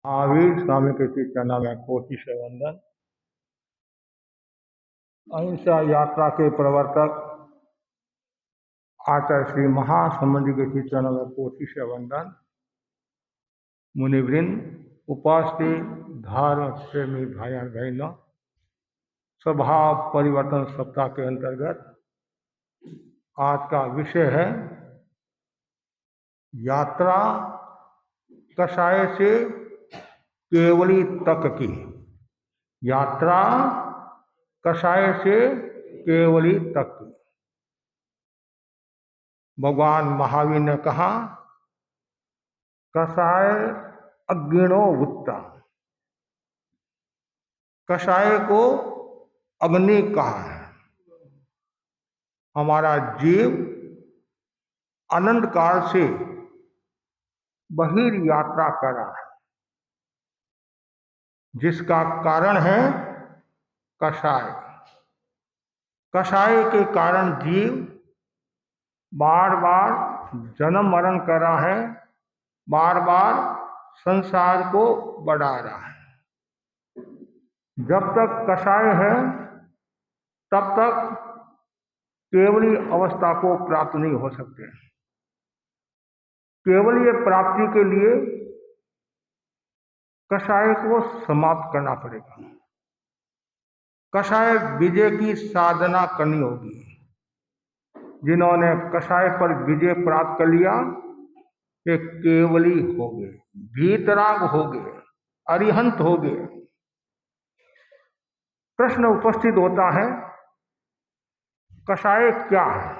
महावीर स्वामी के चरणों में कोटि से वंदन। अहिंसा यात्रा के प्रवर्तक आचार्य श्री महासमुद्र के चरणों में कोटि से वंदन। मुनिवृंद, उपस्थित धर्म प्रेमी भाई बहनों, स्वभाव परिवर्तन सप्ताह के अंतर्गत आज का विषय है यात्रा कषाय से केवली तक की। यात्रा कषाय से केवली तक की। भगवान महावीर ने कहा, कषाय अग्निनो वुत्ता। कषाय को अग्नि कहा है। हमारा जीव अनंत काल से बहिर् यात्रा कर रहा है, जिसका कारण है कषाय। कषाय के कारण जीव बार बार जन्म मरण कर रहा है, बार बार संसार को बढ़ा रहा है। जब तक कषाय है तब तक केवली अवस्था को प्राप्त नहीं हो सकते। केवलीय प्राप्ति के लिए कषाय को समाप्त करना पड़ेगा। कषाय विजय की साधना करनी होगी। जिन्होंने कषाय पर विजय प्राप्त कर लिया वे केवली हो गए, भीतराग हो गए, अरिहंत हो गए। प्रश्न उपस्थित होता है, कषाय क्या है?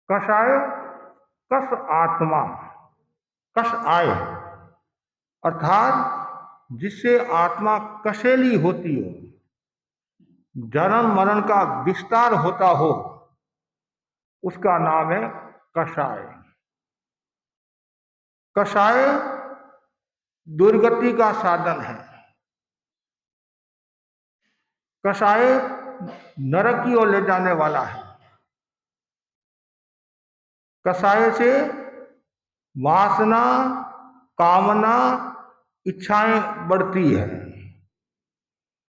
कषाय कष आत्मा, कष आय, अर्थात जिससे आत्मा कषेली होती हो, जन्म मरण का विस्तार होता हो, उसका नाम है कषाय। कषाय दुर्गति का साधन है। कषाय नरक की ओर ले जाने वाला है। कषाय से वासना, कामना, इच्छाएं बढ़ती है।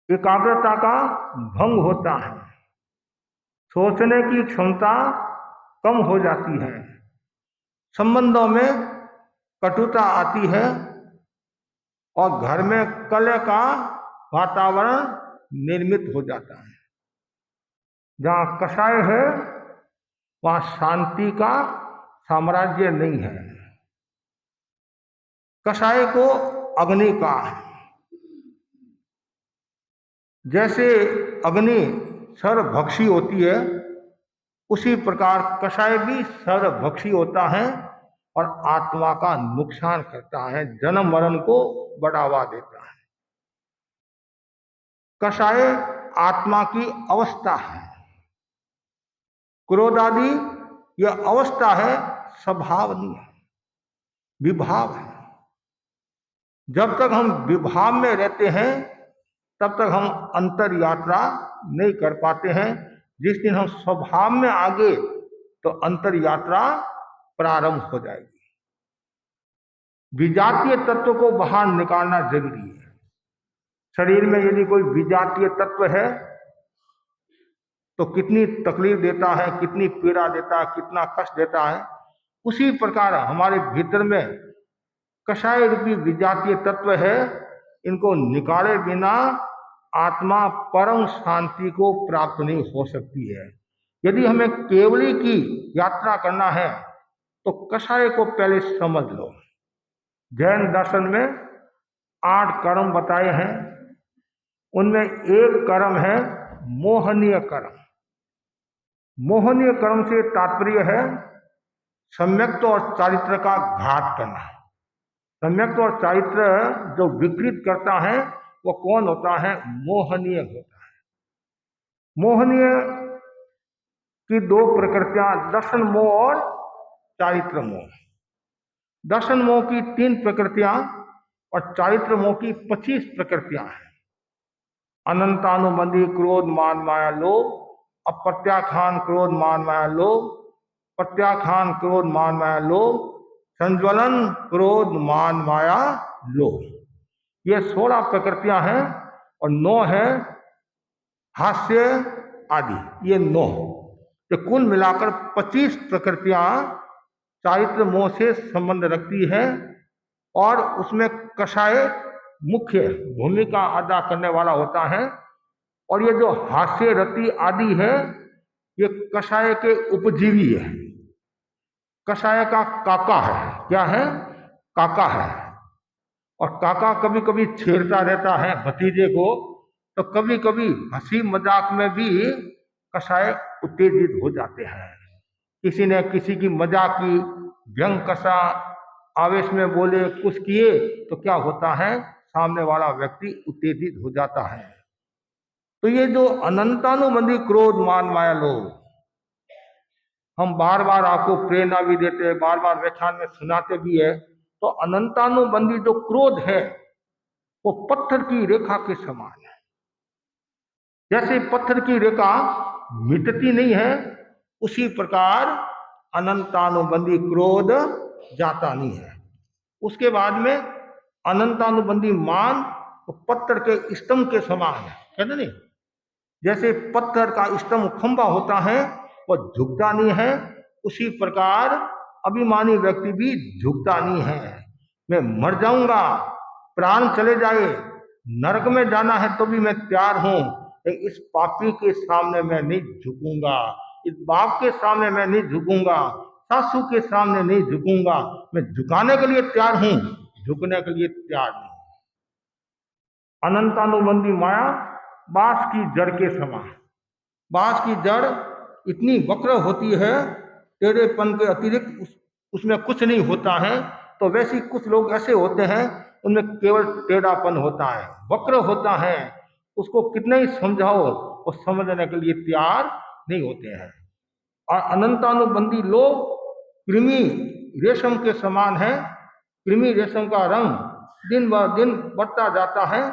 एकाग्रता का भंग होता है। सोचने की क्षमता कम हो जाती है। संबंधों में कटुता आती है और घर में कलह का वातावरण निर्मित हो जाता है। जहां कषाय है वहां शांति का साम्राज्य नहीं है। कषाय को अग्नि का है। जैसे अग्नि सर्वभक्षी होती है, उसी प्रकार कषाय भी सर्वभक्षी होता है और आत्मा का नुकसान करता है, जन्म मरण को बढ़ावा देता है। कषाय आत्मा की अवस्था है। क्रोध आदि यह अवस्था है, स्वभाव नहीं है, विभाव है। जब तक हम विभाव में रहते हैं तब तक हम अंतर यात्रा नहीं कर पाते हैं। जिस दिन हम स्वभाव में आ गए तो अंतर यात्रा प्रारंभ हो जाएगी। विजातीय तत्व को बाहर निकालना जरूरी है। शरीर में यदि कोई विजातीय तत्व है तो कितनी तकलीफ देता है, कितनी पीड़ा देता है, कितना कष्ट देता है। उसी प्रकार हमारे भीतर में कषाय रूपी विजातीय तत्व है। इनको निकाले बिना आत्मा परम शांति को प्राप्त नहीं हो सकती है। यदि हमें केवली की यात्रा करना है तो कषाय को पहले समझ लो। जैन दर्शन में 8 कर्म बताए हैं। उनमें एक कर्म है मोहनीय कर्म। मोहनीय कर्म से तात्पर्य है सम्यक्त और चारित्र का घात करना। सम्यक्त और चारित्र जो विकृत करता है वो कौन होता है? मोहनीय होता है। मोहनीय की 2 प्रकृतियां, दर्शन मोह और चारित्र मोह। दर्शन मोह की 3 प्रकृतियां और चारित्र मोह की 25 प्रकृतियां हैं। अनंतानुबंधी क्रोध मान माया लोभ, अप्रत्याखान क्रोध मान माया लोभ, प्रत्याखान क्रोध मान माया लोभ, संज्वलन, क्रोध, मान, माया, लोभ, ये 16 प्रकृतियां हैं और 9 है हास्य आदि, ये 9। तो कुल मिलाकर 25 प्रकृतियां चारित्र मोह से संबंध रखती है और उसमें कषाय मुख्य भूमिका अदा करने वाला होता है। और ये जो हास्य रति आदि है ये कषाय के उपजीवी है, कषाय का काका है। क्या है? काका है। और काका कभी कभी छेड़ता रहता है भतीजे को, तो कभी कभी हंसी मजाक में भी कषाय उत्तेजित हो जाते हैं। किसी ने किसी की मजाक की, व्यंग कसा, आवेश में बोले, कुछ किए, तो क्या होता है, सामने वाला व्यक्ति उत्तेजित हो जाता है। तो ये जो अनंतानुबंधी क्रोध, मान, माया, लोभ, हम बार बार आपको प्रेरणा भी देते हैं, बार बार व्याख्यान में सुनाते भी है। तो अनंतानुबंधी जो क्रोध है वो पत्थर की रेखा के समान है। जैसे पत्थर की रेखा मिटती नहीं है, उसी प्रकार अनंतानुबंधी क्रोध जाता नहीं है। उसके बाद में अनंतानुबंधी मान तो पत्थर के स्तंभ के समान है, कहते नहीं? जैसे पत्थर का स्तंभ खंभा होता है वो झुकता नहीं है, उसी प्रकार अभिमानी व्यक्ति भी झुकता नहीं है। मैं मर जाऊंगा, प्राण चले जाए, नरक में जाना है तो भी मैं तैयार हूं, इस पापी के सामने मैं नहीं झुकूंगा, इस बाप के सामने मैं नहीं झुकूंगा, सासू के सामने नहीं झुकूंगा। मैं झुकाने के लिए तैयार हूं, झुकने के लिए तैयार नहीं। अनंतानुबंधी माया बांस की जड़ के समान। बांस की जड़ इतनी वक्र होती है, टेढ़ेपन के अतिरिक्त उसमें कुछ नहीं होता है। तो वैसे ही कुछ लोग ऐसे होते हैं उनमें केवल टेढ़ापन होता है, वक्र होता है, उसको कितना ही समझाओ वो समझने के लिए तैयार नहीं होते हैं। और अनंतानुबंधी लोग कृमि रेशम के समान है। कृमि रेशम का रंग दिन ब दिन बढ़ता जाता है,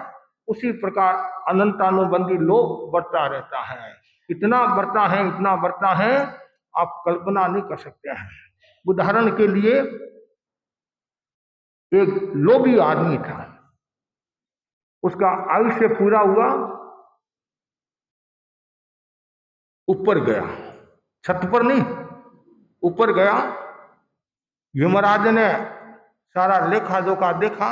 उसी प्रकार अनंतानुबंधी लोग बढ़ता रहता है। इतना बढ़ता है, इतना बढ़ता है, आप कल्पना नहीं कर सकते हैं। उदाहरण के लिए एक लोभी आदमी था, उसका आयुष्य पूरा हुआ, ऊपर गया, छत पर नहीं, ऊपर गया। यमराज ने सारा लेखा जोखा देखा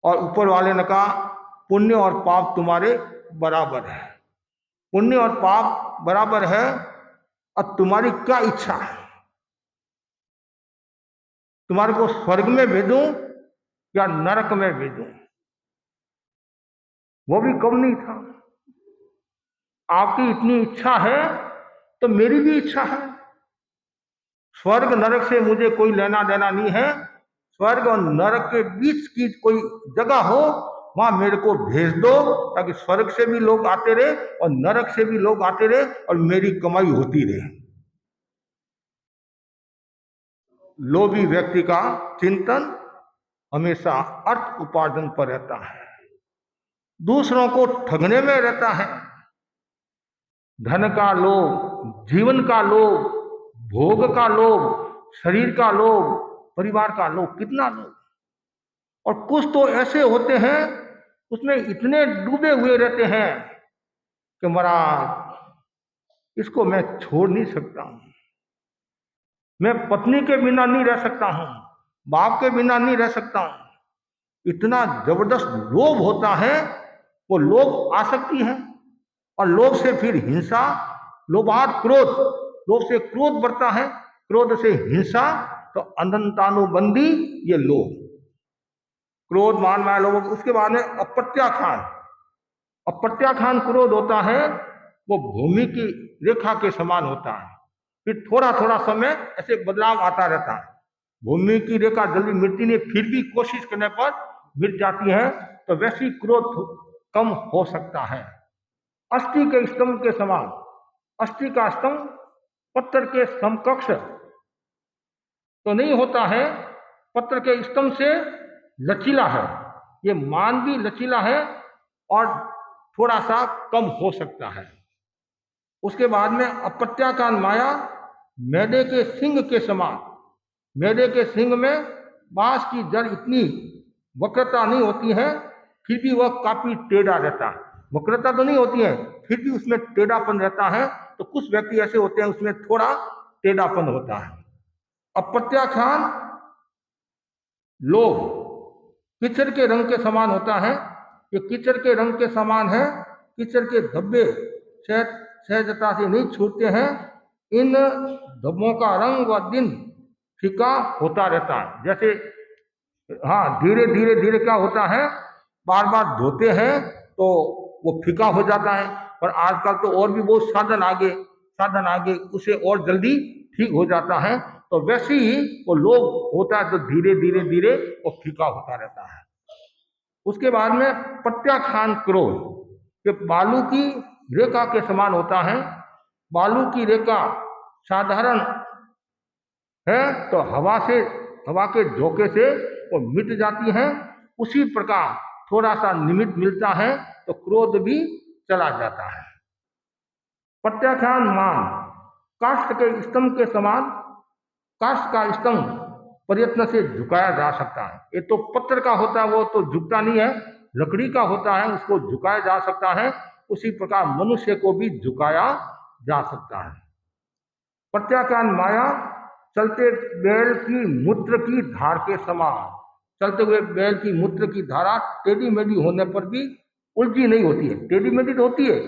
और ऊपर वाले ने कहा पुण्य और पाप तुम्हारे बराबर है, पुण्य और पाप बराबर है, अब तुम्हारी क्या इच्छा है, तुम्हारे को स्वर्ग में भेजूं या नरक में भेजूं? वो भी कम नहीं था। आपकी इतनी इच्छा है तो मेरी भी इच्छा है। स्वर्ग नरक से मुझे कोई लेना देना नहीं है। स्वर्ग और नरक के बीच की कोई जगह हो वहां मेरे को भेज दो, ताकि स्वर्ग से भी लोग आते रहे और नरक से भी लोग आते रहे और मेरी कमाई होती रहे। लोभी व्यक्ति का चिंतन हमेशा अर्थ उपार्जन पर रहता है, दूसरों को ठगने में रहता है। धन का लोभ, जीवन का लोभ, भोग का लोभ, शरीर का लोभ, परिवार का लोभ, कितना लोभ। और कुछ तो ऐसे होते हैं उसमें इतने डूबे हुए रहते हैं कि महाराज इसको मैं छोड़ नहीं सकता हूं, मैं पत्नी के बिना नहीं रह सकता हूं, बाप के बिना नहीं रह सकता हूं। इतना जबरदस्त लोभ होता है। वो लोभ आसक्ति है और लोभ से फिर हिंसा, लोभात क्रोध, लोभ से क्रोध बढ़ता है, क्रोध से हिंसा। तो अनंतानुबंधी ये लोभ, क्रोध, मान, माया, लोभ। उसके बाद में अप्रत्याख्यान। अप्रत्याख्यान क्रोध होता है, वो भूमि की रेखा के समान होता है, फिर थोड़ा थोड़ा समय ऐसे बदलाव आता रहता है। भूमि की रेखा जल्दी मिटती नहीं, फिर भी कोशिश करने पर मिट जाती है। तो वैसी क्रोध कम हो सकता है। अस्थि के स्तंभ के समान। अस्थि का स्तंभ पत्थर के समकक्ष तो नहीं होता है, पत्थर के स्तंभ से लचीला है। ये मान भी लचीला है और थोड़ा सा कम हो सकता है। उसके बाद में अप्रत्याख्यान माया मैदे के सिंग के समान। मेढे के सींग में बांस की जड़ इतनी वक्रता नहीं होती है, फिर भी वह काफी टेढ़ा रहता है। वक्रता तो नहीं होती है, फिर भी उसमें टेढ़ापन रहता है। तो कुछ व्यक्ति ऐसे होते हैं उसमें थोड़ा टेढ़ापन होता है। अब प्रत्याख्यान लोभ कीचड़ के रंग के समान होता है। ये कीचड़ के रंग के समान है। कीचड़ के धब्बे सहजता से नहीं छूटते हैं। इन धब्बों का रंग व दिन फीका होता रहता है। जैसे हाँ, धीरे धीरे धीरे क्या होता है, बार बार धोते हैं तो वो फीका हो जाता है। पर आजकल तो और भी बहुत साधन आगे उसे और जल्दी ठीक हो जाता है। तो वैसे ही वो लोभ होता है तो धीरे धीरे धीरे वो फीका होता रहता है। उसके बाद में प्रत्याख्यान क्रोध, कि बालू की रेखा के समान होता है। बालू की रेखा साधारण है तो हवा के झोंके से वो मिट जाती है। उसी प्रकार थोड़ा सा निमित्त मिलता है तो क्रोध भी चला जाता है। प्रत्याख्यान मान काष्ठ के स्तंभ के समान। काष्ठ का स्तंभ प्रयत्न से झुकाया जा सकता है। ये तो पत्थर का होता है, वो तो झुकता नहीं है। लकड़ी का होता है, उसको झुकाया जा सकता है। उसी प्रकार मनुष्य को भी झुकाया जा सकता है। प्रत्याख्यान माया चलते बैल की मूत्र की धार के समान। चलते हुए बैल की मूत्र की धारा टेढ़ी मेढ़ी होने पर भी उलझी नहीं होती है। टेढ़ी मेढ़ी तो होती है,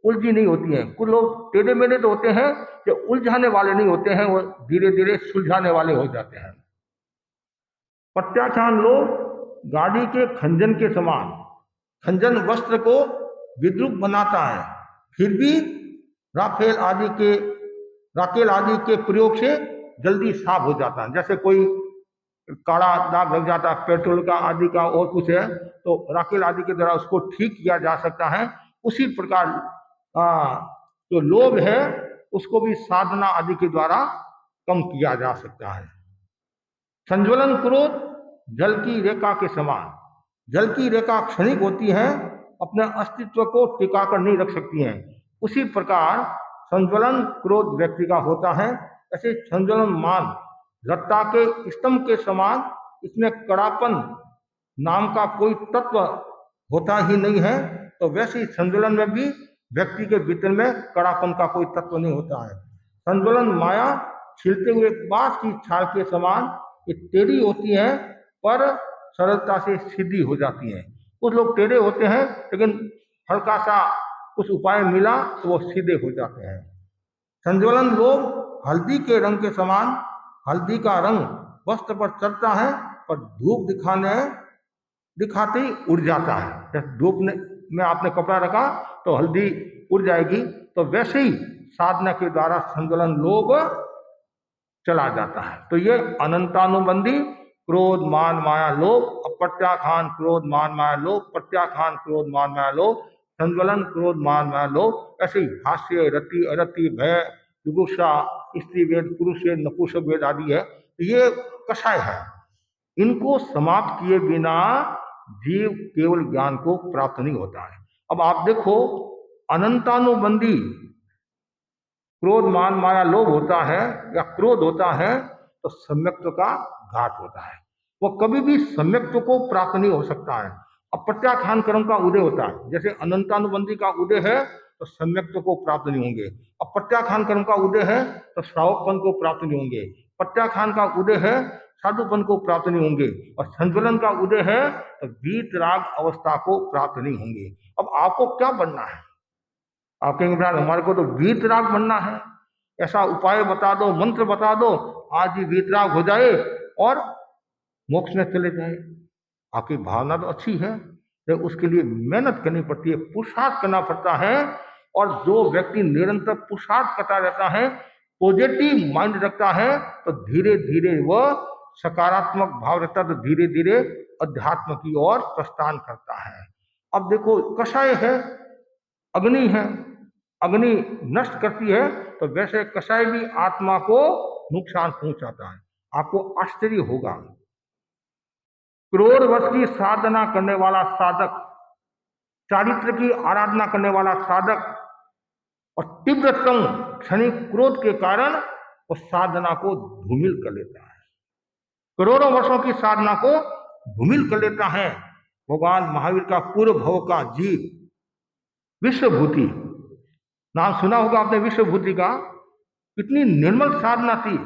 उलझी नहीं होती है। कुछ लोग टेढ़े मेढ़े तो होते हैं, जो उलझाने वाले नहीं होते हैं, वो धीरे धीरे सुलझाने वाले हो जाते हैं। प्रत्याख्यान लोग गाड़ी के खंजन के समान। खंजन वस्त्र को विद्रूप बनाता है, फिर भी राखेल आदि के प्रयोग से जल्दी साफ हो जाता है। जैसे कोई काला दाग लग जाता है पेट्रोल का आदि का और कुछ है, तो राखेल आदि के द्वारा उसको ठीक किया जा सकता है। उसी प्रकार जो लोभ है उसको भी साधना आदि के द्वारा कम किया जा सकता है। संज्वलन क्रोध जल की रेखा के समान। जल की रेखा क्षणिक होती है, अपने अस्तित्व को टिका कर नहीं रख सकती हैं। उसी प्रकार संज्वलन क्रोध व्यक्ति का होता है। ऐसे संज्वलन मान रत्ता के स्तंभ के समान। इसमें कड़ापन नाम का कोई तत्व होता ही नहीं है। तो वैसे ही संज्वलन में भी व्यक्ति के भीतर में कड़ापन का कोई तत्व नहीं होता है। संज्वलन माया छिलते हुए बांस की छाल के समान। ये टेढ़ी होती है पर सरलता से सीधी हो जाती है। कुछ लोग टेढ़े होते हैं लेकिन हल्का सा कुछ उपाय मिला तो वो सीधे हो जाते हैं। संज्वलन लोग हल्दी के रंग के समान। हल्दी का रंग वस्त्र पर चढ़ता है पर धूप दिखाते ही उड़ जाता है। जैसे धूप में आपने कपड़ा रखा तो हल्दी उड़ जाएगी, तो वैसे ही साधना के द्वारा संज्वलन लोभ चला जाता है। तो ये अनंतानुबंधी क्रोध मान माया लोभ, प्रत्याख्यान क्रोध मान माया लोभ, प्रत्याख्यान क्रोध मान माया लोभ, संज्वलन क्रोध मान माया लोभ। ऐसे ही भाष्य रति अरति भय जुगुप्सा स्त्री वेद पुरुष वेद नपुंसक वेद आदि है। ये कषाय है। इनको समाप्त किए बिना जीव केवल ज्ञान को प्राप्त नहीं होता है। अब आप देखो, अनंतानुबंधी क्रोध मान माया लोभ होता है या क्रोध होता है तो सम्यक्त्व का घात होता है। वो कभी भी सम्यक्त्व को प्राप्त नहीं हो सकता है। अब प्रत्याख्यान कर्म का उदय होता है, जैसे अनंतानुबंधी का उदय है तो सम्यक्त्व को प्राप्त नहीं होंगे। अब प्रत्याख्यान कर्म का उदय है तो श्रावकपन को प्राप्त नहीं होंगे। प्रत्याख्यान का उदय है साधुपन को प्राप्त नहीं होंगे। और संज्वलन का उदय है तो वीतराग अवस्था को प्राप्त नहीं होंगे। अब आपको क्या बनना है? आप कहेंगे ब्राह्मण हमारे को तो वीतराग बनना है, ऐसा उपाय बता दो, मंत्र बता दो, आज ही वीतराग हो जाए और मोक्ष में चले जाए। आपकी भावना तो अच्छी है, तो उसके लिए मेहनत करनी पड़ती है, पुरुषार्थ करना पड़ता है। और जो व्यक्ति निरंतर पुरुषार्थ करता रहता है, पॉजिटिव माइंड रखता है, तो धीरे धीरे वह सकारात्मक भाव रखता है, तो धीरे धीरे अध्यात्म की ओर प्रस्थान करता है। अब देखो, कषाय है, अग्नि है, अग्नि नष्ट करती है, तो वैसे कषाय भी आत्मा को नुकसान पहुंचाता है। आपको आश्चर्य होगा, क्रोध वश की साधना करने वाला साधक, चारित्र की आराधना करने वाला साधक और तीव्रतम क्षणिक क्रोध के कारण उस साधना को धूमिल कर लेता है। करोड़ों वर्षों की साधना को धूमिल कर लेता है। भगवान महावीर का पूर्व भव का जीव विश्वभूति, नाम सुना होगा आपने विश्वभूति का। कितनी निर्मल साधना थी।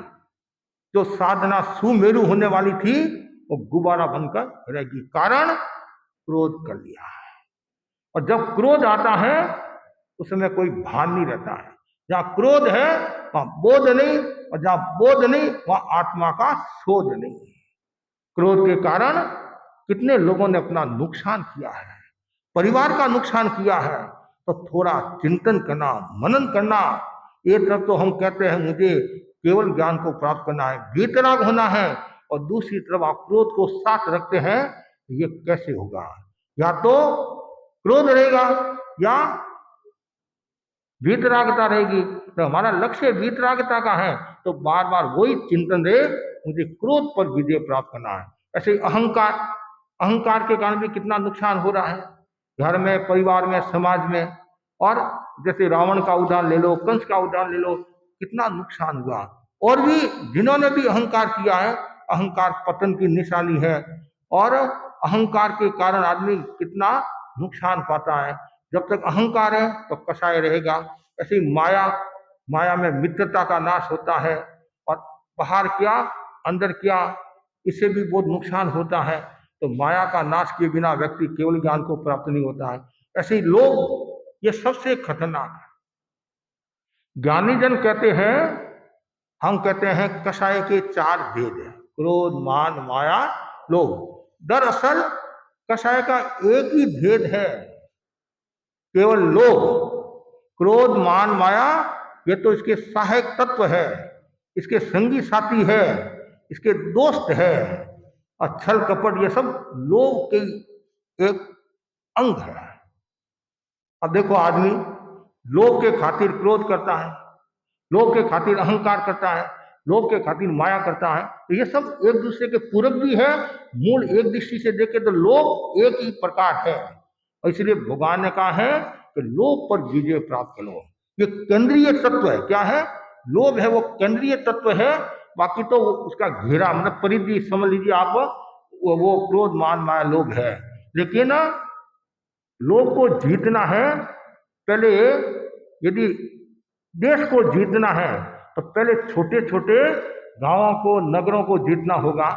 जो साधना सुमेरु होने वाली थी वो गुब्बारा बनकर रहेगी। कारण क्रोध कर लिया है। और जब क्रोध आता है उस समय कोई भान नहीं रहता है। जहां क्रोध है वहां बोध नहीं, और जहां बोध नहीं वहां आत्मा का शोध नहीं। क्रोध के कारण कितने लोगों ने अपना नुकसान किया है, परिवार का नुकसान किया है। तो थोड़ा चिंतन करना, मनन करना। एक तरफ तो हम कहते हैं मुझे केवल ज्ञान को प्राप्त करना है, वीतराग होना है, और दूसरी तरफ आप क्रोध को साथ रखते हैं। ये कैसे होगा? या तो क्रोध रहेगा या वीतरागता रहेगी। तो हमारा लक्ष्य वीतरागता का है तो बार बार वही चिंतन रहे, मुझे क्रोध पर विजय प्राप्त करना है। ऐसे अहंकार, अहंकार के कारण भी कितना नुकसान हो रहा है, घर में, परिवार में, समाज में। और जैसे रावण का उदाहरण ले लो, कंस का उदाहरण ले लो, कितना नुकसान हुआ। और भी जिन्होंने भी अहंकार किया है, अहंकार पतन की निशानी है। और अहंकार के कारण आदमी कितना नुकसान पाता है। जब तक अहंकार है तो कषाय रहेगा। ऐसी माया, माया में मित्रता का नाश होता है। और बाहर क्या अंदर क्या, इससे भी बहुत नुकसान होता है। तो माया का नाश किए बिना व्यक्ति केवल ज्ञान को प्राप्त नहीं होता है। ऐसे लोग, ये सबसे खतरनाक है। ज्ञानी जन कहते हैं, हम कहते हैं कषाय के 4 भेद है, क्रोध, मान, माया, लोभ। दरअसल कषाय का एक ही भेद है, केवल लोभ। क्रोध, मान, माया ये तो इसके सहायक तत्व है, इसके संगी साथी है, इसके दोस्त है। और छल कपट ये सब लोभ के एक अंग है। अब देखो, आदमी लोभ के खातिर क्रोध करता है, लोभ के खातिर अहंकार करता है, लोभ के खातिर माया करता है। तो ये सब एक दूसरे के पूरक भी है। मूल एक दृष्टि से देखे तो लोभ एक ही प्रकार है। और इसलिए भगवान ने कहा है कि लोभ पर विजय प्राप्त करो। ये केंद्रीय तत्व है। क्या है? लोभ है, वो केंद्रीय तत्व है। बाकी तो उसका घेरा, मतलब परिधि समझ लीजिए आप, वो क्रोध, मान, माया, लोभ है। लेकिन लोभ को जीतना है, पहले यदि देश को जीतना है तो पहले छोटे छोटे गांवों को, नगरों को जीतना होगा।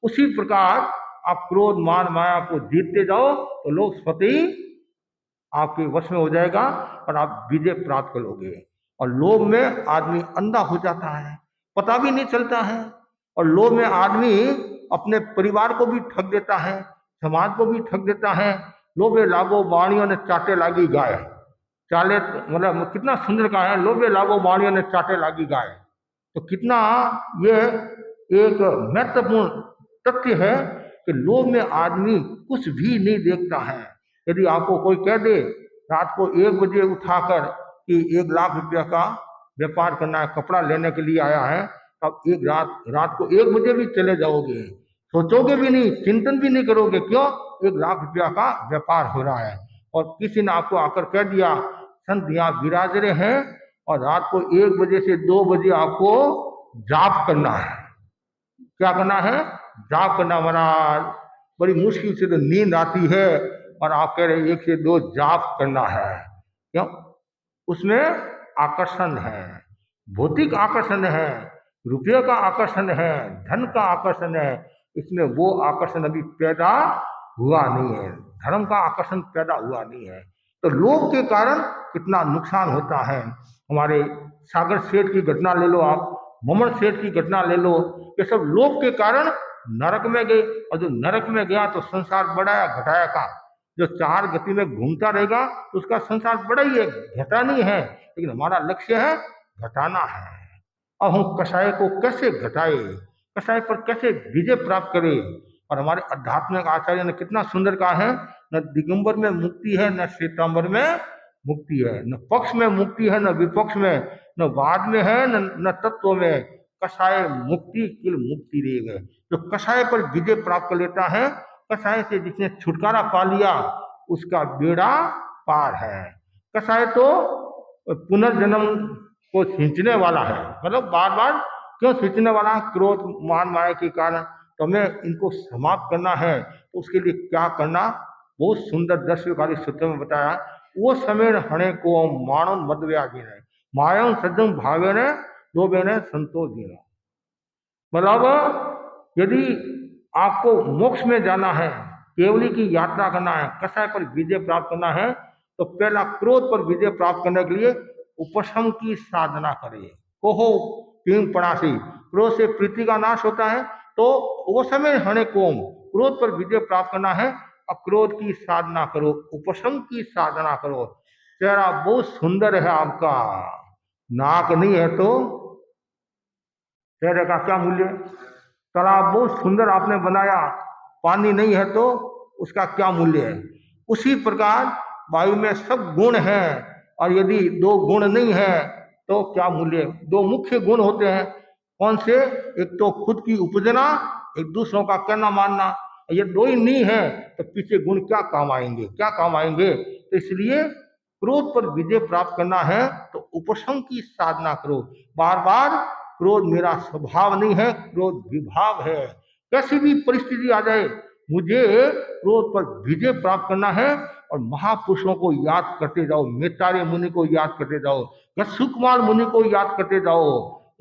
उसी प्रकार आप क्रोध, मान, माया को जीतते जाओ तो लोग स्वतः ही आपके वश में हो जाएगा और आप विजय प्राप्त करोगे। और लोभ में आदमी अंधा हो जाता है, पता भी नहीं चलता है। और लोभ में आदमी अपने परिवार को भी ठग देता है, समाज को भी ठग देता है। लोभे लागो बाणियों ने चाटे लागी गाय, चाले मतलब कितना सुंदर कहा है, लोभे लागो बाणियों ने चाटे लागी गाय। तो कितना ये एक महत्वपूर्ण तथ्य है कि लोभ में आदमी कुछ भी नहीं देखता है। यदि आपको कोई कह दे रात को 1 बजे उठाकर कि 1 लाख रुपया का व्यापार करना है, कपड़ा लेने के लिए आया है, तब एक रात को 1 बजे भी चले जाओगे, सोचोगे भी नहीं, चिंतन भी नहीं करोगे। क्यों? 1 लाख रुपया का व्यापार हो रहा है। और किसी ने आपको आकर कह दिया संत यहाँ विराज रहे हैं और रात को 1 बजे से 2 बजे आपको जाप करना है। क्या करना है? जाप करना। महाराज बड़ी मुश्किल से तो नींद आती है और आप कह रहे 1 से 2 जाप करना है। क्यों? उसमें आकर्षण है, भौतिक आकर्षण है, रुपये का आकर्षण है, धन का आकर्षण है। इसमें वो आकर्षण अभी पैदा हुआ नहीं है, धर्म का आकर्षण पैदा हुआ नहीं है। तो लोभ के कारण कितना नुकसान होता है। हमारे सागर सेठ की घटना ले लो आप, मोमन सेठ की घटना ले लो, ये सब लोभ के कारण नरक में गए। और जो नरक में गया तो संसार बढ़ाया घटाया का, जो 4 गति में घूमता रहेगा तो उसका संसार बड़ा ही है, घटा नहीं है। लेकिन हमारा लक्ष्य है घटाना है। अब हम कषाय को कैसे घटाए, कषाय पर कैसे विजय प्राप्त करें। और हमारे आध्यात्मिक आचार्य ने कितना सुंदर कहा है, न दिगंबर में मुक्ति है, न श्वेतांबर में मुक्ति है, न पक्ष में मुक्ति है, न विपक्ष में, न वाद में है, न तत्व में। कषाय मुक्ति किल मुक्ति रह गए। जो कषाय पर विजय प्राप्त कर लेता है, कषाय से जिसने छुटकारा पा लिया उसका बेड़ा पार है। कषाय तो पुनर्जन्म को खींचने वाला है, मतलब बार बार क्यों खींचने वाला? क्रोध, मान, माया के कारण। तो हमें इनको समाप्त करना है, तो उसके लिए क्या करना, बहुत सुंदर 10वें सूत्र में बताया। वो समय हणे को मानो मदव्या जी ने मायम सज्जन भावे ने दो बेने संतोष जी ने। मतलब यदि आपको मोक्ष में जाना है, केवली की यात्रा करना है, कषाय पर विजय प्राप्त करना है, तो पहला क्रोध पर विजय प्राप्त करने के लिए उपशम की साधना करिए। कोहो किंग पड़ासी, क्रोध से प्रीति का नाश होता है, तो वो समय हणे कोम, क्रोध पर विजय प्राप्त करना है, अक्रोध की साधना करो, उपशम की साधना करो। चेहरा बहुत सुंदर है आपका, नाक नहीं है तो चेहरे का क्या मूल्य। तालाब बहुत सुंदर आपने बनाया, पानी नहीं है तो उसका क्या मूल्य है। उसी प्रकार वायु में सब गुण हैं, और यदि दो गुण नहीं है तो क्या मूल्य। दो मुख्य गुण होते हैं, कौन से, एक तो खुद की उपजना, एक दूसरों का कहना मानना। ये दो ही नहीं है तो पीछे गुण क्या काम आएंगे, क्या काम आएंगे। तो इसलिए क्रोध पर विजय प्राप्त करना है तो उपशम की साधना करो। बार बार क्रोध मेरा स्वभाव नहीं है, क्रोध विभाव है। कैसी भी परिस्थिति आ जाए, मुझे क्रोध पर विजय प्राप्त करना है, और महापुरुषों को याद करते जाओ, मेतारे मुनि को याद करते जाओ, सुकुमार मुनि को याद करते जाओ।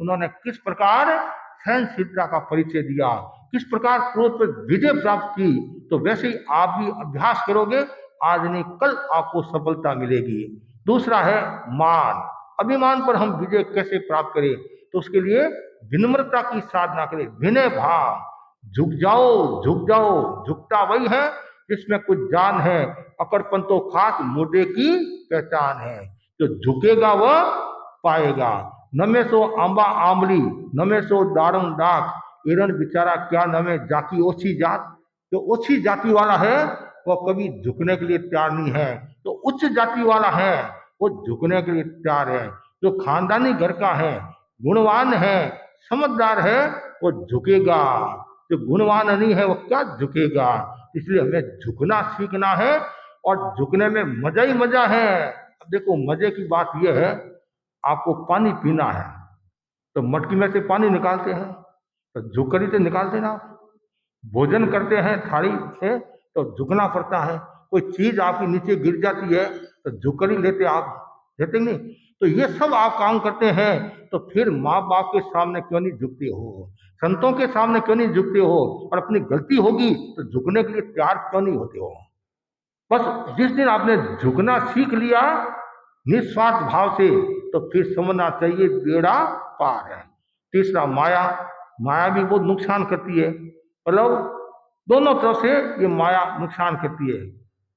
उन्होंने किस प्रकार सहनशीलता का परिचय दिया, किस प्रकार क्रोध पर विजय प्राप्त की। तो वैसे ही आप भी अभ्यास करोगे, आज नहीं कल आपको सफलता मिलेगी। दूसरा है मान, अभिमान पर हम विजय कैसे प्राप्त करें, तो उसके लिए विनम्रता की साधना करें, विनय भाव, झुक जाओ झुक जाओ। झुकता वही है जिसमें कुछ जान है, अकड़पन तो खास मुर्दे की पहचान है। जो झुकेगा वह पाएगा। नमे सो आंबा आंबली, नमे सो दारम डाक, एरन बेचारा क्या नमे जाकी ओछी जात। जो ओछी जाति वाला है वो कभी झुकने के लिए तैयार नहीं है, तो उच्च जाति वाला है वो झुकने के लिए तैयार है। जो खानदानी घर का है, गुणवान है, समझदार है, वो झुकेगा। जो गुणवान नहीं है वो क्या झुकेगा। इसलिए हमें झुकना सीखना है, और झुकने में मजा ही मजा है। अब देखो मजे की बात यह है, आपको पानी पीना है तो मटकी में से पानी निकालते हैं, तो झुक कर ही तो निकालते ना। भोजन करते हैं थाली से तो झुकना पड़ता है। कोई चीज आपकी नीचे गिर जाती है तो झुक कर ही लेते, आप लेते नहीं। तो ये सब आप काम करते हैं, तो फिर माँ बाप के सामने क्यों नहीं झुकते हो, संतों के सामने क्यों नहीं झुकते हो, और अपनी गलती होगी तो झुकने के लिए तैयार क्यों नहीं होते हो। बस जिस दिन आपने झुकना सीख लिया निस्वार्थ भाव से, तो फिर समझना चाहिए बेड़ा पार है। तीसरा माया, माया भी बहुत नुकसान करती है। मतलब दोनों तरफ से ये माया नुकसान करती है,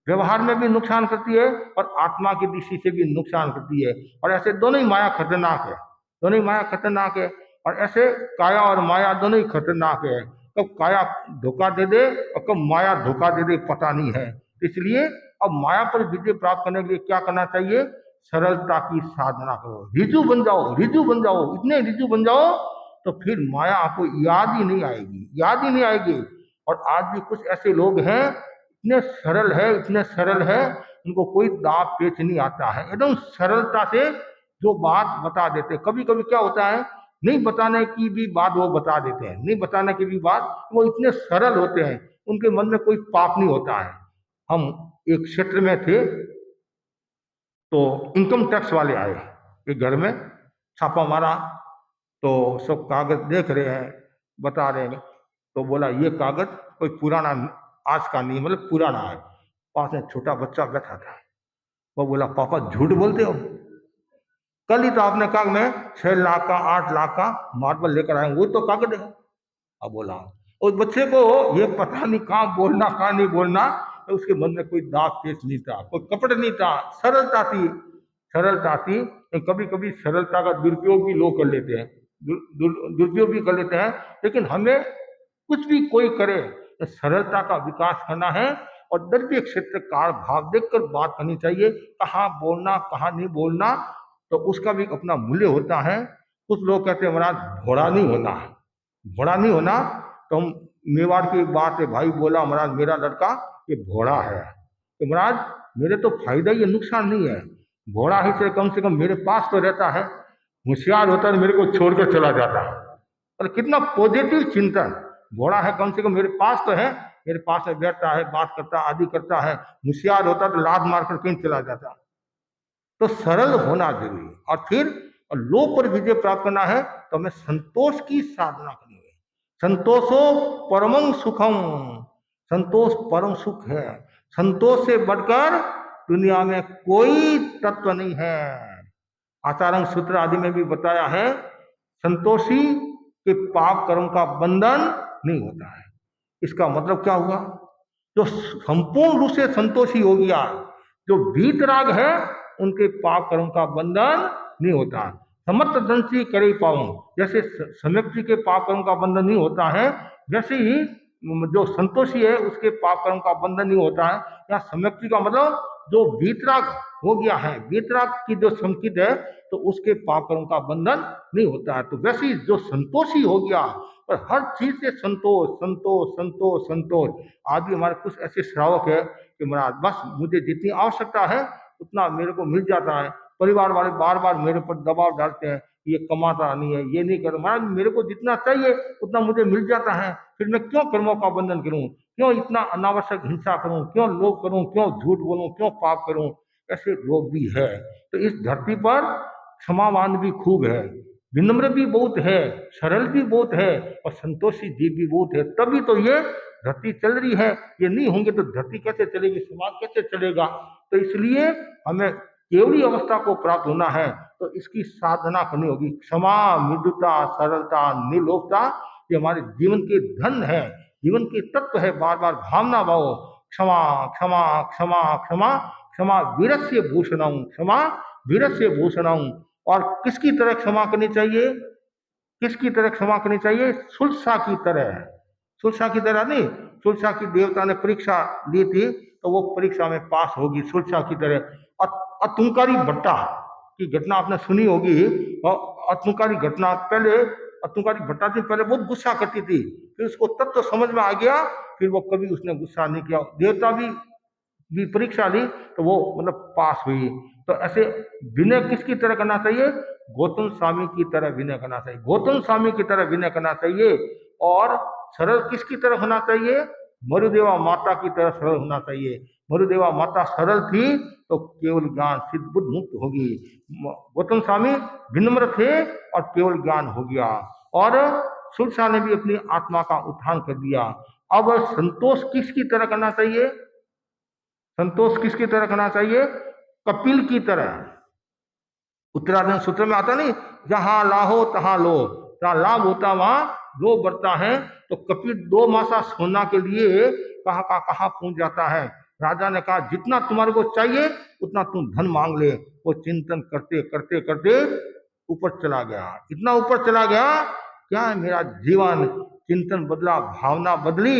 व्यवहार में भी नुकसान करती है और आत्मा की दृष्टि से भी नुकसान करती है। और ऐसे दोनों ही माया खतरनाक है, दोनों ही माया खतरनाक है। और ऐसे काया और माया दोनों ही खतरनाक है। कब काया धोखा दे दे और कब माया धोखा दे दे पता नहीं है। इसलिए अब माया पर विजय प्राप्त करने के लिए क्या करना चाहिए, सरलता की साधना करो, रिजु बन जाओ, रिजु बन जाओ। इतने रिजु बन जाओ तो फिर माया आपको याद ही नहीं आएगी, याद ही नहीं आएगी। और आज भी कुछ ऐसे लोग हैं इतने सरल है, इतने सरल है, उनको कोई दाव पेच नहीं आता है, एकदम सरलता से जो बात बता देते। कभी कभी क्या होता है, नहीं बताने की भी बात वो बता देते हैं, नहीं बताने की भी बात, वो इतने सरल होते हैं, उनके मन में कोई पाप नहीं होता है। हम एक क्षेत्र में थे तो इनकम टैक्स वाले आए, एक घर में छापा मारा, तो सब कागज देख रहे हैं, बता रहे हैं। तो बोला ये कागज कोई पुराना आज का नहीं, मतलब पुराना है। पास में छोटा बच्चा बैठा था, वो बोला पापा झूठ बोलते हो, कल ही तो आपने कहा मैं 6 लाख का 8 लाख का मार्बल लेकर आए, वो तो कागज है। अब बोला उस बच्चे को ये पता नहीं कहाँ बोलना कहाँ नहीं बोलना, तो उसके मन में कोई दाग पेच नहीं था, कोई कपट नहीं था, सरलता थी, सरलता थी। कभी कभी सरलता का दुरुपयोग भी लोग कर लेते हैं, दुरुपयोग भी कर लेते हैं। लेकिन हमें कुछ भी कोई करे तो सरलता का विकास करना है, और द्रव्य क्षेत्र काल भाव देखकर बात करनी चाहिए, कहाँ बोलना कहाँ नहीं बोलना, तो उसका भी अपना मूल्य होता है। कुछ लोग कहते हैं महाराज घोड़ा नहीं होना, घोड़ा नहीं होना। तो हम मेवाड़ की एक बात है, भाई बोला महाराज मेरा लड़का ये घोड़ा है, तो महाराज मेरे तो फायदा ही नुकसान नहीं है, घोड़ा ही से कम मेरे पास तो रहता है, होशियार होता है मेरे को छोड़कर चला जाता है। और कितना पॉजिटिव चिंतन, घोड़ा है कम से कम मेरे पास तो है, मेरे पास में बैठता है, बात करता आदि करता है। होशियार होता तो लात मारकर कहीं चला जाता। तो सरल होना जरूरी है। और फिर लोभ पर विजय प्राप्त करना है तो हमें संतोष की साधना करनी है। संतोषो परमं सुखम, संतोष परम सुख है। संतोष से बढ़कर दुनिया में कोई तत्व नहीं है। आचार्य सूत्र आदि में भी बताया है, संतोषी के पाप कर्म का बंधन नहीं होता है। इसका मतलब क्या हुआ? जो संपूर्ण रूप से संतोषी हो गया, जो वीतराग है, उनके पाप कर्म का बंधन नहीं होता। समर्थ दंशी करे पाऊं, जैसे सम्यक्ति के पाप कर्म का बंधन नहीं होता है, वैसे ही जो संतोषी है उसके पाप कर्म का बंधन नहीं होता है। या सम्यक्ति का मतलब जो वीतराग हो गया है, वीतराग की जो संकित है, तो उसके पाप कर्म का बंधन नहीं होता है। तो वैसे ही जो संतोषी हो गया और हर चीज से संतोष संतोष संतोष संतोष। आज भी हमारे कुछ ऐसे श्रावक है कि महाराज बस मुझे जितनी आवश्यकता है उतना मेरे को मिल जाता है। परिवार वाले बार बार मेरे पर दबाव डालते हैं, ये कमाता नहीं है, ये नहीं कर, महाराज मेरे को जितना चाहिए उतना मुझे मिल जाता है, फिर मैं क्यों कर्मों का बंधन करूं, क्यों इतना अनावश्यक हिंसा करूं, क्यों लोभ करूं, क्यों झूठ बोलूं, क्यों पाप करूं। ऐसे लोग भी है। तो इस धरती पर क्षमावान भी खूब है, विनम्र भी बहुत है, सरल भी बहुत है और संतोषी जीव भी बहुत है। तभी तो ये धरती चल रही है। ये नहीं होंगे तो धरती कैसे चलेगी, समाज कैसे चलेगा? तो इसलिए हमें केवली अवस्था को प्राप्त होना है तो इसकी साधना करनी होगी। क्षमा, मृदुता, सरलता, निर्लोभता, ये हमारे जीवन के धन है, जीवन के तत्व है। बार बार भावना भाव, क्षमा क्षमा क्षमा क्षमा, क्षमा वीरस्य भूषणम, क्षमा वीरस्य भूषणम। और किसकी तरह क्षमा करनी चाहिए? किसकी तरह क्षमा करनी चाहिए? सुलसा की तरह। सुलसा की तरह नहीं, सुलसा की देवता ने परीक्षा ली थी तो वो परीक्षा में पास होगी सुलसा की तरह। अतुंकारी भट्टा की घटना आपने सुनी होगी। और अतुंकारी घटना पहले, अतुंकारी भट्टा थी पहले बहुत गुस्सा करती थी, फिर उसको तत्व समझ में आ गया, फिर वो कभी उसने गुस्सा नहीं किया। देवता भी परीक्षा ली तो वो मतलब पास हुई। तो ऐसे विनय किसकी तरह करना चाहिए? गौतम स्वामी की तरह विनय करना चाहिए, गौतम स्वामी की तरह विनय करना चाहिए। और सरल किसकी तरह होना चाहिए? मरुदेवा माता की तरह सरल होना चाहिए। मरुदेवा माता सरल थी तो केवल ज्ञान सिद्ध बुद्ध मुक्त होगी। गौतम स्वामी विनम्र थे और केवल ज्ञान हो गया। और सुरसा ने भी अपनी आत्मा का उत्थान कर दिया। अब संतोष किसकी तरह करना चाहिए? संतोष किसकी तरह करना चाहिए? कपिल की तरह। उत्तराधन सूत्र में आता नहीं, जहां लाहो तहां लो, जहां लाभ होता वहां लोभ बढ़ता है। तो कपिल 2 मासा सोना के लिए कहां का कहां पहुंच जाता है। राजा ने कहा जितना तुम्हारे को चाहिए उतना तुम धन मांग ले। वो चिंतन करते करते करते ऊपर चला गया, इतना ऊपर चला गया, क्या है मेरा जीवन, चिंतन बदला, भावना बदली।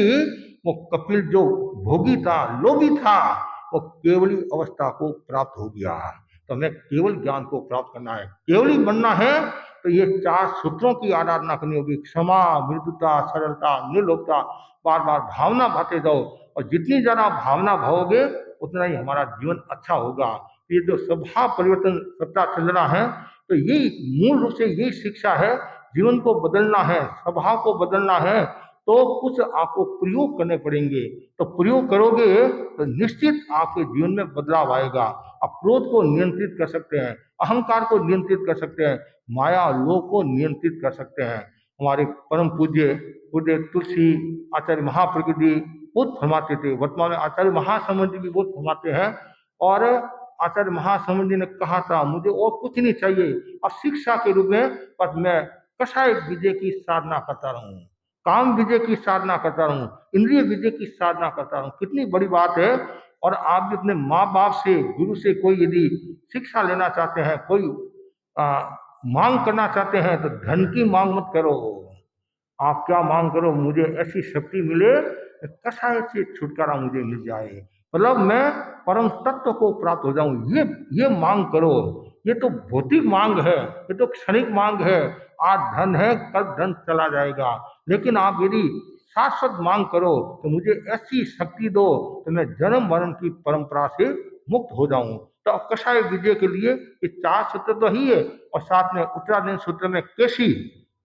वो कपिल जो भोगी था, लोभी था, वो केवली अवस्था को प्राप्त हो गया। तो हमें केवल ज्ञान को प्राप्त करना है, केवली बनना है तो ये 4 सूत्रों की आराधना करनी होगी। क्षमा, मृदुता, सरलता, निर्लोभता, बार बार भावना भाते जाओ। और जितनी ज्यादा भावना भाओगे उतना ही हमारा जीवन अच्छा होगा। ये जो स्वभाव परिवर्तन सत्ता चल रहा है, तो यही मूल रूप से यही शिक्षा है। जीवन को बदलना है, स्वभाव को बदलना है तो कुछ आपको प्रयोग करने पड़ेंगे। तो प्रयोग करोगे तो निश्चित आपके जीवन में बदलाव आएगा। आप क्रोध को नियंत्रित कर सकते हैं, अहंकार को नियंत्रित कर सकते हैं, माया लोभ को नियंत्रित कर सकते हैं। हमारे परम पूज्य पूज्य तुलसी आचार्य महाप्रकृति बहुत फरमाते थे, वर्तमान में आचार्य महासमंद भी बहुत फरमाते हैं। और आचार्य महासमंद ने कहा था मुझे और कुछ नहीं चाहिए और शिक्षा के रूप में, पर मैं कषाय विजय की साधना करता रहूं, काम विजय की साधना करता रहूं, इंद्रिय विजय की साधना करता रहूं। कितनी बड़ी बात है। और आप भी अपने माँ बाप से, गुरु से कोई यदि शिक्षा लेना चाहते हैं, कोई मांग करना चाहते हैं तो धन की मांग मत करो। आप क्या मांग करो? मुझे ऐसी शक्ति मिले, कषाय से छुटकारा मुझे मिल जाए, मतलब मैं परम तत्व को प्राप्त हो जाऊं, ये मांग करो। ये तो भौतिक मांग है, ये तो क्षणिक मांग है। आज धन है, कल धन चला जाएगा। लेकिन आप यदि शाश्वत मांग करो तो मुझे ऐसी शक्ति दो तो मैं जन्म मरण की परंपरा से मुक्त हो जाऊं। तो कषाय विजय के लिए ये 4 सूत्र तो ही है। और साथ में उत्तराधीन सूत्र में केशी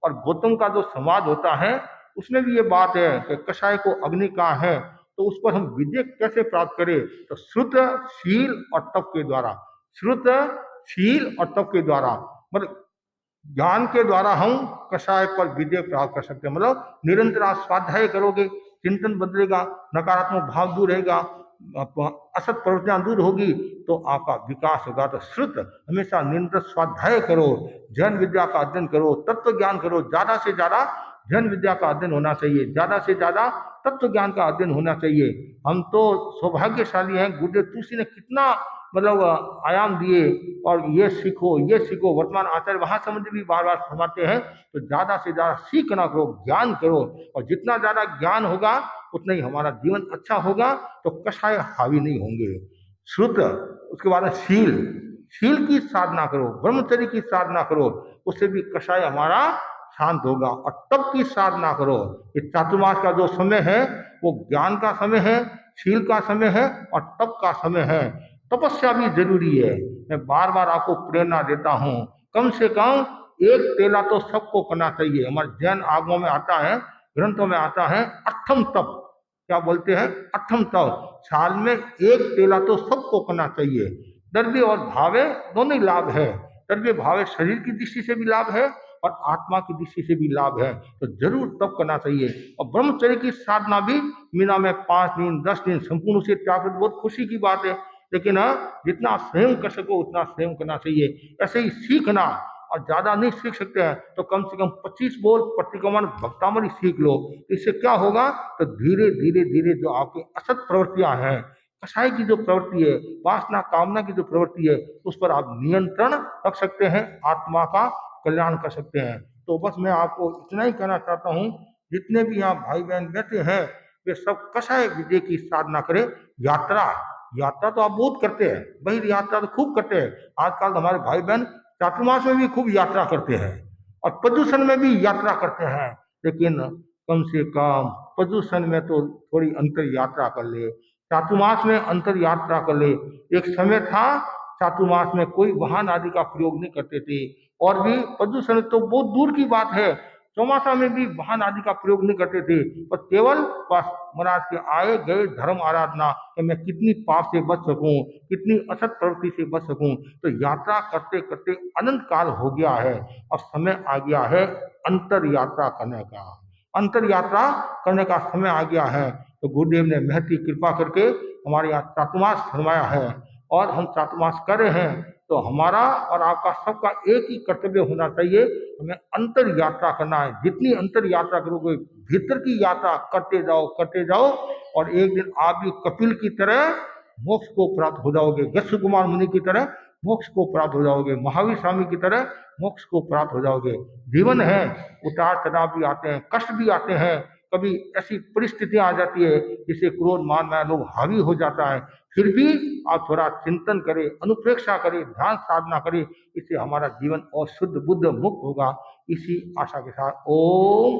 और गौतम का जो संवाद होता है, उसमें भी ये बात है कि कषाय को अग्नि का है, तो उस पर हम विजय कैसे प्राप्त करें? तो श्रुत, शील और तप के द्वारा। श्रुत, शील और तप के द्वारा, मतलब ज्ञान के द्वारा हम कषाय पर विजय प्राप्त कर सकते हैं। मतलब निरंतर आप स्वाध्याय करोगे, चिंतन बदलेगा, नकारात्मक भाव दूर रहेगा, असत प्रवृत्तियां दूर होगी, तो आपका विकास होगा। तो श्रुत, हमेशा निरंतर स्वाध्याय करो, जैन विद्या का अध्ययन करो, तत्व ज्ञान करो, ज्यादा से ज्यादा जैन विद्या का अध्ययन होना चाहिए, ज्यादा से ज्यादा तत्व ज्ञान का अध्ययन होना चाहिए। हम तो सौभाग्यशाली हैं, गुरुदेव तुलसी ने कितना मतलब आयाम दिए, और ये सीखो, ये सीखो। वर्तमान आचार्य महासमुद्र भी बार बार फरमाते हैं, तो ज्यादा से ज्यादा सीखना करो, ज्ञान करो, और जितना ज्यादा ज्ञान होगा उतना ही हमारा जीवन अच्छा होगा, तो कषाय हावी नहीं होंगे। श्रुत, उसके बाद शील, शील की साधना करो, ब्रह्मचर्य की साधना करो, उससे भी कषाय हमारा शांत होगा। और तप की साधना करो। ये चातुर्मास का जो समय है वो ज्ञान का समय है, शील का समय है और तप का समय है। तपस्या भी जरूरी है। मैं बार बार आपको प्रेरणा देता हूँ, कम से कम एक तेला तो सबको करना चाहिए। हमारे जैन आगमों में आता है, ग्रंथों में आता है, अठम तप, क्या बोलते हैं, अठम तप। साल में एक तेला तो सबको करना चाहिए। द्रव्य और भावे दोनों ही लाभ है। द्रव्य भावे शरीर की दृष्टि से भी लाभ है और आत्मा की दृष्टि से भी लाभ है, तो जरूर तप करना चाहिए। और ब्रह्मचर्य की साधना भी मीना में 5 दिन 10 दिन संपूर्ण उसे त्याग, बहुत खुशी की बात है। लेकिन जितना आप स्वयं कर सको उतना स्वयं करना चाहिए। ऐसे ही सीखना, और ज्यादा नहीं सीख सकते हैं तो कम से कम 25 बोल प्रतिक्रमण भक्तामणि सीख लो। इससे क्या होगा, तो धीरे धीरे धीरे जो आपकी असत प्रवृत्तियां हैं, कषाय की जो प्रवृत्ति है, वासना कामना की जो प्रवृत्ति है, उस पर आप नियंत्रण रख सकते हैं, आत्मा का कल्याण कर सकते हैं। तो बस मैं आपको इतना ही कहना चाहता हूँ, जितने भी यहाँ भाई बहन बैठे हैं वे सब कषाय विजय की साधना करें। यात्रा, यात्रा तो आप बहुत करते हैं, बहिर् यात्रा तो खूब करते हैं। आजकल हमारे भाई बहन चातुर्मास में भी खूब यात्रा करते हैं और प्रदूषण में भी यात्रा करते हैं। लेकिन कम से कम प्रदूषण में तो थोड़ी अंतर यात्रा कर ले, चातुर्मास में अंतर यात्रा कर ले। एक समय था चातुर्मास में कोई वाहन आदि का प्रयोग नहीं करते थे, और भी प्रदूषण तो बहुत दूर की बात है, चौमासा में भी वाहन आदि का प्रयोग नहीं करते थे, पर केवल बस महाराज के आए गए धर्म आराधना, कि मैं कितनी पाप से बच सकूं, कितनी असत प्रवृत्ति से बच सकूं। तो यात्रा करते करते अनंत काल हो गया है, और समय आ गया है अंतर यात्रा करने का। अंतर यात्रा करने का समय आ गया है। तो गुरुदेव ने महती कृपा करके हमारे यहाँ चातुर्मास फरमाया है, और हम चातुर्मास कर रहे हैं। तो हमारा और आपका सबका एक ही कर्तव्य होना चाहिए, हमें अंतर यात्रा करना है। जितनी अंतर यात्रा करोगे, भीतर की यात्रा करते जाओ, करते जाओ, और एक दिन आप भी कपिल की तरह मोक्ष को प्राप्त हो जाओगे, यश कुमार मुनि की तरह मोक्ष को प्राप्त हो जाओगे, महावीर स्वामी की तरह मोक्ष को प्राप्त हो जाओगे। जीवन है, उतार चढ़ाव भी आते हैं, कष्ट भी आते हैं, कभी ऐसी परिस्थितियां आ जाती है जिससे क्रोध मान माया लोग हावी हो जाता है। फिर भी आप थोड़ा चिंतन करें, अनुप्रेक्षा करें, ध्यान साधना करें, इससे हमारा जीवन और शुद्ध बुद्ध मुक्त होगा। इसी आशा के साथ ओम।